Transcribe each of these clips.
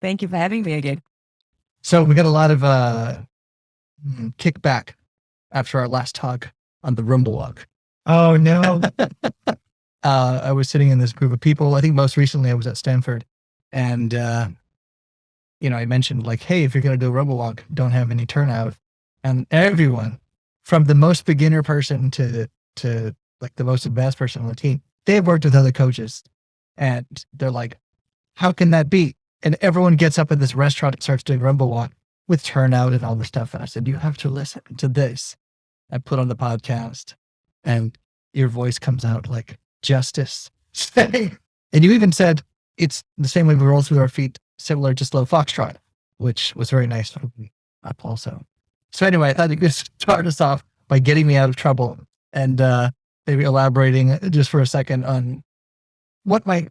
Thank you for having me again. So we got a lot of kickback after our last talk on the Rumba walk. Oh no. I was sitting in this group of people. I think most recently I was at Stanford, and I mentioned like, hey, if you're going to do a Rumba walk, don't have any turnout. And everyone, from the most beginner person to like the most advanced person on the team, they've worked with other coaches, and they're like, how can that be? And everyone gets up at this restaurant and starts doing Rumba walk with turnout and all this stuff. And I said, you have to listen to this. I put on the podcast, and your voice comes out like justice. And you even said it's the same way we roll through our feet, similar to slow foxtrot, which was very nice for me up also. So anyway, I thought you could start us off by getting me out of trouble and maybe elaborating just for a second on what might,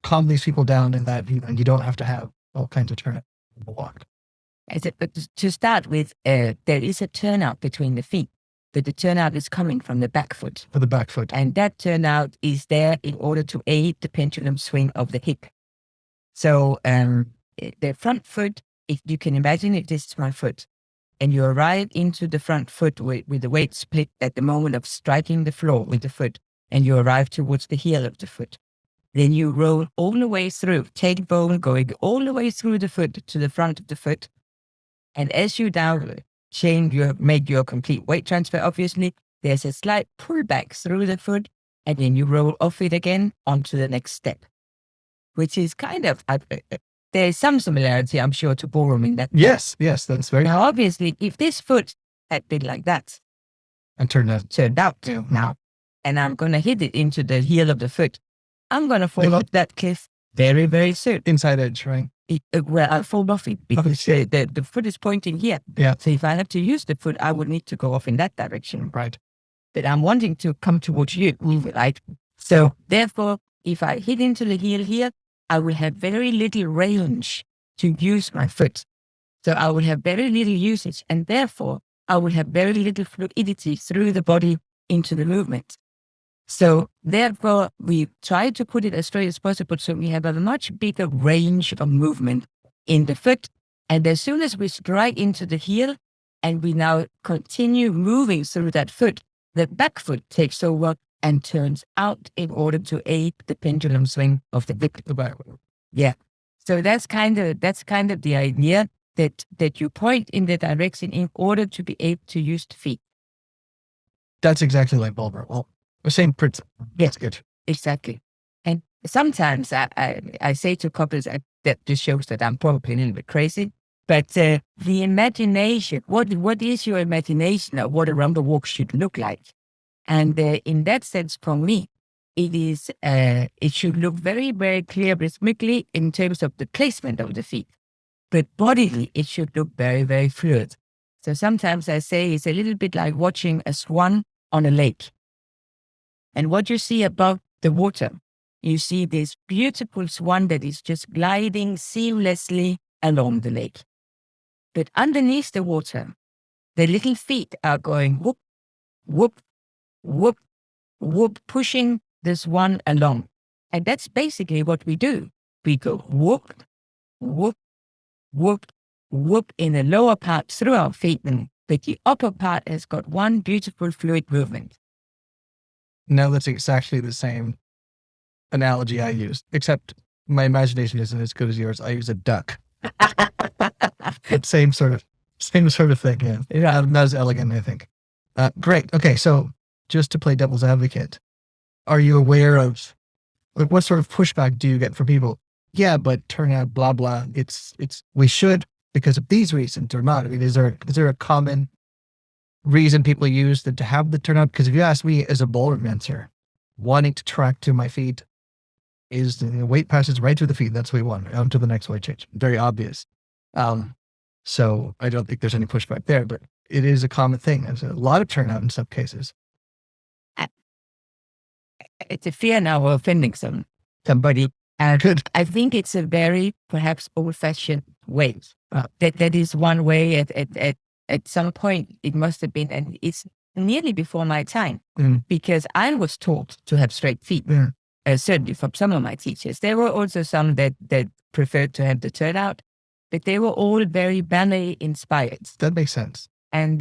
calm these people down, and that you don't have to have all kinds of turnout in the walk. But to start with, there is a turnout between the feet, but the turnout is coming from the back foot. For the back foot. And that turnout is there in order to aid the pendulum swing of the hip. So the front foot, if you can imagine if this is my foot, and you arrive into the front foot with the weight split at the moment of striking the floor with the foot, and you arrive towards the heel of the foot. Then you roll all the way through, take bone going all the way through the foot to the front of the foot. And as you down make your complete weight transfer, obviously, there's a slight pullback through the foot, and then you roll off it again onto the next step, which is kind of, there is some similarity, I'm sure, to ballroom in that. Yes, that's very. Now, obviously, if this foot had been like that, and turned out now, and I'm going to hit it into the heel of the foot, I'm going to fall off that cliff very, very soon. Inside edge, right? I'll fall off it because the foot is pointing here. Yeah. So if I have to use the foot, I would need to go off in that direction. Right. But I'm wanting to come towards you, right? So therefore, if I hit into the heel here, I will have very little range to use my foot. So I will have very little usage, and therefore I will have very little fluidity through the body into the movement. So therefore, we try to put it as straight as possible so we have a much bigger range of movement in the foot. And as soon as we strike into the heel and we now continue moving through that foot, the back foot takes over and turns out in order to aid the pendulum swing of the hip. Yeah. So that's kind of the idea that you point in the direction in order to be able to use the feet. That's exactly like ballroom. Well, the same principle. Yes, good. Exactly. And sometimes I say to couples that just shows that I'm probably a little bit crazy, but the imagination, what is your imagination of what a rumba walk should look like? And in that sense, for me, it should look very, very clear rhythmically in terms of the placement of the feet. But bodily, it should look very, very fluid. So sometimes I say it's a little bit like watching a swan on a lake. And what you see above the water, you see this beautiful swan that is just gliding seamlessly along the lake. But underneath the water, the little feet are going whoop, whoop, whoop, whoop, pushing the swan along. And that's basically what we do. We go whoop, whoop, whoop, whoop in the lower part through our feet, but the upper part has got one beautiful fluid movement. No, that's exactly the same analogy I used, except my imagination isn't as good as yours. I use a duck. Same sort of thing. Yeah, not as elegant, I think. Great. Okay, so just to play devil's advocate, are you aware of what sort of pushback do you get from people? Yeah, but turnout, blah blah. It's we should because of these reasons or not. I mean, is there a common reason people use to have the turnout? Because if you ask me as a ballroom dancer, wanting to track to my feet is the weight passes right through the feet. That's what we want on to the next weight change. Very obvious. So I don't think there's any pushback there, but it is a common thing. There's a lot of turnout in some cases. It's a fear now of offending somebody. And Good. I think it's a very perhaps old-fashioned way. That is one way. At some point, it must have been, and it's nearly before my time, because I was taught to have straight feet. Yeah. certainly from some of my teachers. There were also some that preferred to have the turnout, but they were all very ballet inspired. That makes sense. And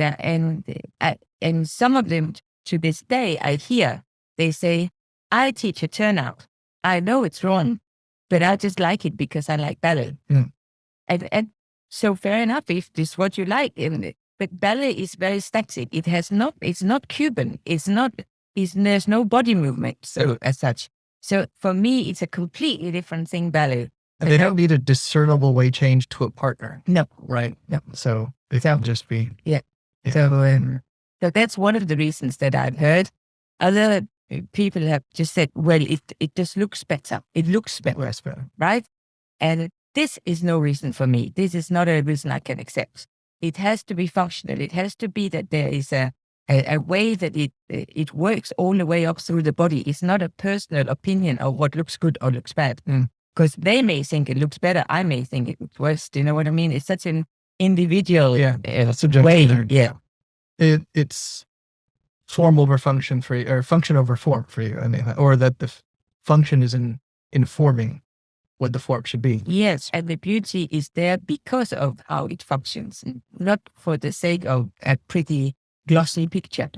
some of them to this day, I hear they say, "I teach a turnout. I know it's wrong, but I just like it because I like ballet." Mm. And so fair enough if this is what you like. But ballet is very static. It's not Cuban. There's no body movement so as such. So for me, it's a completely different thing, ballet. And they don't need a discernible way change to a partner. No. Right. No. So it can just be. Yeah. Yeah. So that's one of the reasons that I've heard. Other people have just said, well, it just looks better. It looks better. Right? And this is no reason for me. This is not a reason I can accept. It has to be functional. It has to be that there is a way that it works all the way up through the body. It's not a personal opinion of what looks good or looks bad. Because they may think it looks better. I may think it looks worse. Do you know what I mean? It's such an individual way. Yeah. It's form over function for you, or function over form for you. I mean, or that the function is informing what the form should be. Yes, and the beauty is there because of how it functions, not for the sake of a pretty glossy picture.